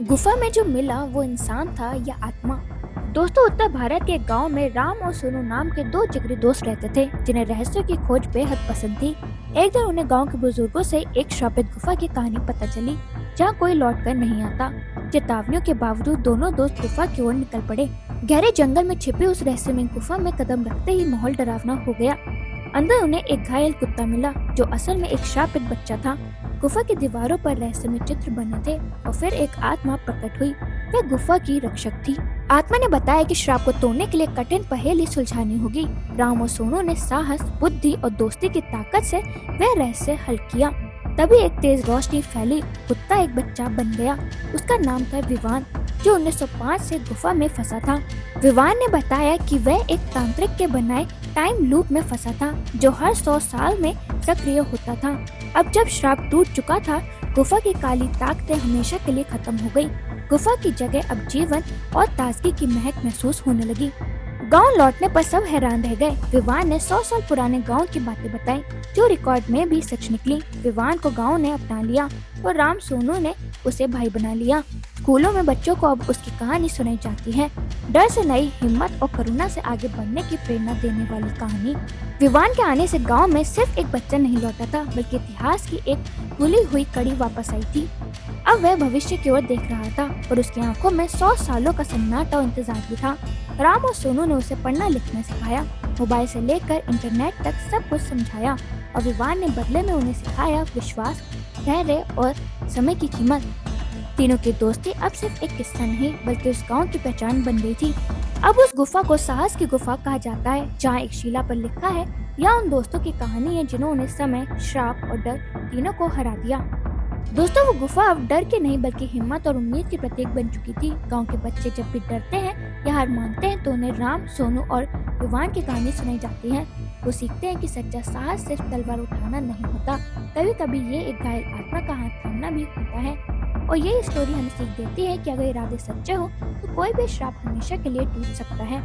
गुफा में जो मिला वो इंसान था या आत्मा। दोस्तों, उत्तर भारत के गांव में राम और सोनू नाम के दो जिगरी दोस्त रहते थे जिन्हें रहस्यों की खोज बेहद पसंद थी। एक दिन उन्हें गांव के बुजुर्गों से एक श्रापित गुफा की कहानी पता चली जहां कोई लौट कर नहीं आता। चेतावनियों के बावजूद दोनों दोस्त गुफा की ओर निकल पड़े। गहरे जंगल में छिपी उस रहस्यमय गुफा में कदम रखते ही माहौल डरावना हो गया। अंदर उन्हें एक घायल कुत्ता मिला जो असल में एक श्रापित बच्चा था। गुफा की दीवारों पर रहस्यमय चित्र बने थे और फिर एक आत्मा प्रकट हुई। वह गुफा की रक्षक थी। आत्मा ने बताया कि श्राप को तोड़ने के लिए कठिन पहेली सुलझानी होगी। राम और सोनू ने साहस, बुद्धि और दोस्ती की ताकत से वह रहस्य हल किया। तभी एक तेज रोशनी फैली। कुत्ता एक बच्चा बन गया। उसका नाम था विवान, जो 1905 से गुफा में फंसा था। विवान ने बताया कि वह एक तांत्रिक के बनाए टाइम लूप में फंसा था जो हर 100 साल में सक्रिय होता था। अब जब श्राप टूट चुका था, गुफा की काली ताकतें हमेशा के लिए खत्म हो गई। गुफा की जगह अब जीवन और ताजगी की महक महसूस होने लगी। गांव लौटने पर सब हैरान रह गए। विवान ने 100 साल पुराने गांव की बातें बताई जो रिकॉर्ड में भी सच निकली। विवान को गांव ने अपना लिया और राम सोनू ने उसे भाई बना लिया। स्कूलों में बच्चों को अब उसकी कहानी सुनाई जाती है। डर से नई हिम्मत और करुणा से आगे बढ़ने की प्रेरणा देने वाली कहानी। विवान के आने से गांव में सिर्फ एक बच्चा नहीं लौटा था, बल्कि इतिहास की एक भूली हुई कड़ी वापस आई थी। अब वह भविष्य की ओर देख रहा था और उसकी आंखों में 100 सालों का सन्नाटा और इंतजार भी था। राम और सोनू ने उसे पढ़ना लिखना सिखाया, मोबाइल से लेकर इंटरनेट तक सब कुछ समझाया और विवान ने बदले में उन्हें सिखाया विश्वास, धैर्य और समय की कीमत। तीनों की दोस्ती अब सिर्फ एक किस्सा नहीं बल्कि उस गांव की पहचान बन गई थी। अब उस गुफा को साहस की गुफा कहा जाता है, जहां एक शिला पर लिखा है या उन दोस्तों की कहानी है जिन्होंने समय, श्राप और डर तीनों को हरा दिया। दोस्तों, वो गुफा अब डर के नहीं बल्कि हिम्मत और उम्मीद की प्रतीक बन चुकी थी। गांव के बच्चे जब भी डरते हैं या हार मानते हैं तो उन्हें राम, सोनू और विवान की कहानी सुनाई जाती है। वो सीखते हैं कि सच्चा साहस सिर्फ तलवार उठाना नहीं होता, कभी कभी ये एक घायल आत्मा का हाथ थामना भी होता है। और ये स्टोरी हमें सीख देती है कि अगर इरादे सच्चे हो तो कोई भी श्राप हमेशा के लिए टूट सकता है।